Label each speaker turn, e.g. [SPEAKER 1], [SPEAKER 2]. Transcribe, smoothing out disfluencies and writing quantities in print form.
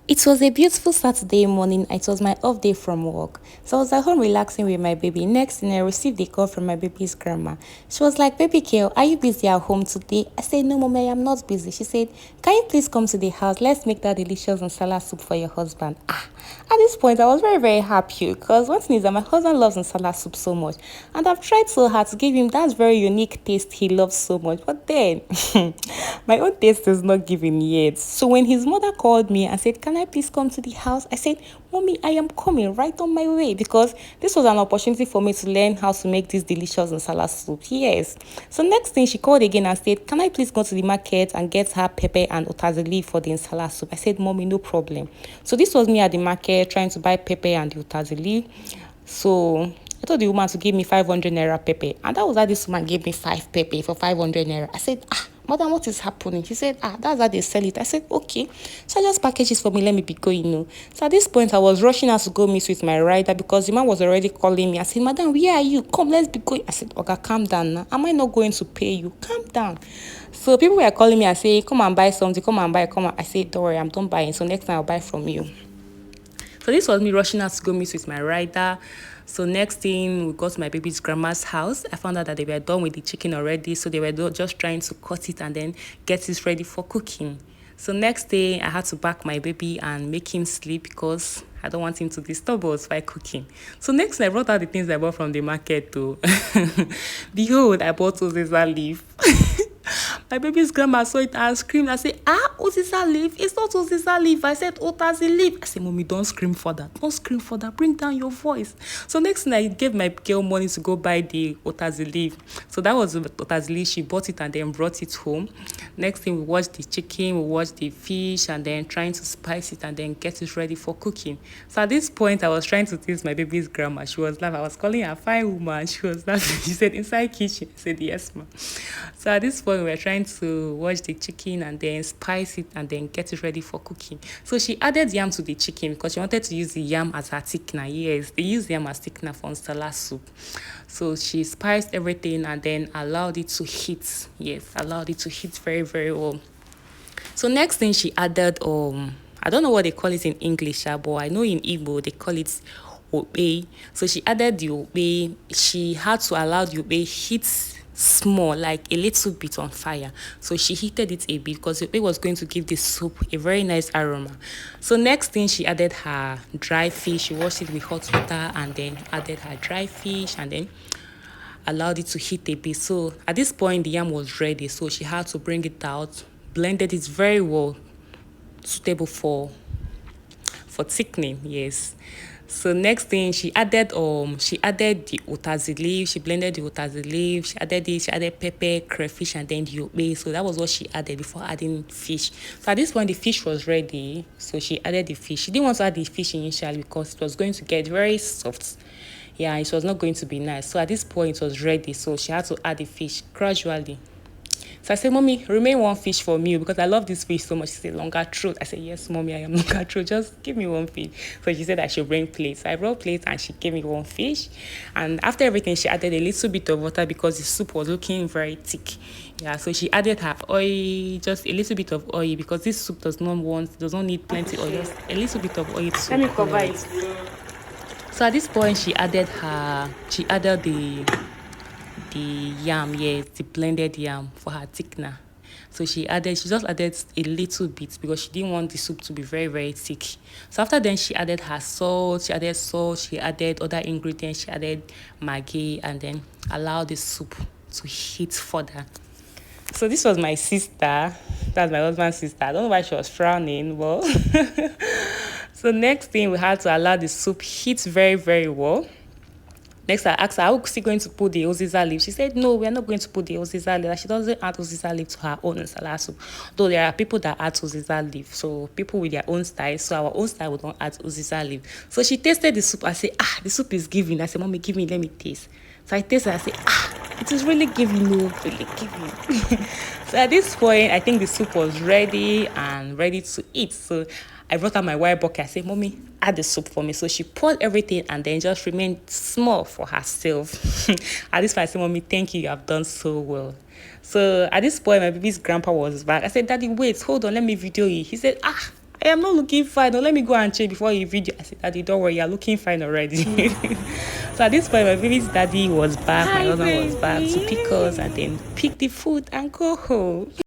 [SPEAKER 1] It was a beautiful Saturday morning. It was my off day from work. So I was at home relaxing with my baby. Next thing I received a call from my baby's grandma. She was like, "Baby girl, are you busy at home today?" I said, "No, mommy, I'm not busy." She said, "Can you please come to the house? Let's make that delicious nsala soup for your husband." At this point, I was very, very happy because one thing is that my husband loves nsala soup so much. And I've tried so hard to give him that very unique taste he loves so much. But then, my own taste is not given yet. So when his mother called me and said, "Can I please come to the house?" I said, "Mommy, I am coming right on my way," because this was an opportunity for me to learn how to make this delicious nsala soup. Yes. So next thing she called again and said, "Can I please go to the market and get her pepper and otazi leaf for the nsala soup?" I said, "Mommy, no problem." So this was me at the market trying to buy pepper and the otazi leaf. So I told the woman to give me 500 naira pepper. And that was how this woman gave me 5 pepper for 500 naira. I said, "Madam, what is happening?" She said, "That's how they sell it." I said, "Okay." So I just package it for me. Let me be going. So at this point, I was rushing out to go meet with my rider because the man was already calling me. I said, "Madam, where are you? Come, let's be going." I said, "Okay, calm down now. Am I not going to pay you? Calm down." So people were calling me and saying, "Come and buy something. Come and buy. Come on." I said, "Don't worry, I'm done buying. So next time I'll buy from you." So this was me rushing out to go meet with my rider. So next thing, we got to my baby's grandma's house. I found out that they were done with the chicken already. So they were just trying to cut it and then get it ready for cooking. So next day, I had to back my baby and make him sleep because I don't want him to disturb us by cooking. So next, I brought out the things I bought from the market too. Behold, I bought Oziza leaf. My baby's grandma saw it and screamed. I said, Oziza leaf. It's not Oziza leaf. I said, Otazi leaf. I said, "Mommy, don't scream for that. Don't scream for that. Bring down your voice." So next thing, I gave my girl money to go buy the Otazi leaf. So that was the Otazi leaf. She bought it and then brought it home. Next thing, we watched the chicken, we watched the fish, and then trying to spice it and then get it ready for cooking. So at this point, I was trying to tease my baby's grandma. She was laughing. I was calling her a fine woman. She was laughing. She said, "Inside kitchen." I said, "Yes, ma'am." So at this point, we were trying to wash the chicken and then spice it and then get it ready for cooking. So she added yam to the chicken because she wanted to use the yam as her thickener. Yes, they use yam as thickener for nsala soup. So she spiced everything and then allowed it to heat. Yes, allowed it to heat very, very well. So next thing she added, I don't know what they call it in English, but I know in Igbo they call it obe. So she added the obe. She had to allow the obe heat small, like a little bit on fire. So she heated it a bit because the obe was going to give the soup a very nice aroma. So next thing she added her dry fish. She washed it with hot water and then added her dry fish and then allowed it to heat a bit. So at this point, the yam was ready. So she had to bring it out, blended it very well, suitable for thickening. Yes. So next thing she added the otazi leaf. She blended the otazi leaf. She added pepper, crayfish, and then the obe. So that was what she added before adding fish. So at this point the fish was ready. So she added the fish. She didn't want to add the fish initially because it was going to get very soft. Yeah, it was not going to be nice. So at this point, it was ready. So she had to add the fish gradually. So I said, "Mommy, remain one fish for me because I love this fish so much." She said, "Longer throat." I said, "Yes, Mommy, I am longer throat. Just give me one fish." So she said I should bring plates. So I brought plates and she gave me one fish. And after everything, she added a little bit of water because the soup was looking very thick. Yeah, so she added her oil, just a little bit of oil because this soup does not need plenty oil, just a little bit of oil to
[SPEAKER 2] Let me cover it.
[SPEAKER 1] so at this point, she added the yam, yes, the blended yam for her thickener. So she just added a little bit because she didn't want the soup to be very, very thick. So after then, she added salt, she added other ingredients, she added maggi, and then allowed the soup to heat further. So this was my sister. That's my husband's sister. I don't know why she was frowning, but so next thing we had to allow the soup heat very, very well. Next, I asked her, "Are we still going to put the Oziza leaf?" She said, "No, we are not going to put the Oziza leaf. She doesn't add Oziza leaf to her own nsala soup. Though there are people that add Oziza leaf. So people with their own style. So our own style, we don't add Oziza leaf." So she tasted the soup. I said, "The soup is giving." I said, "Mommy, give me, let me taste." So I tasted. I said, "It is really giving, no, really giving." So at this point, I think the soup was ready and ready to eat. So I brought out my white bucket. I said, "Mommy, add the soup for me." So she poured everything and then just remained small for herself. At this point, I said, "Mommy, thank you. You have done so well." So at this point, my baby's grandpa was back. I said, "Daddy, wait, hold on. Let me video you." He said, I am not looking fine. No, let me go and change before you video. I said, Daddy, don't worry, you're looking fine already. So at this point, my baby's daddy was back, my husband was back to pick us and then pick the food and go home.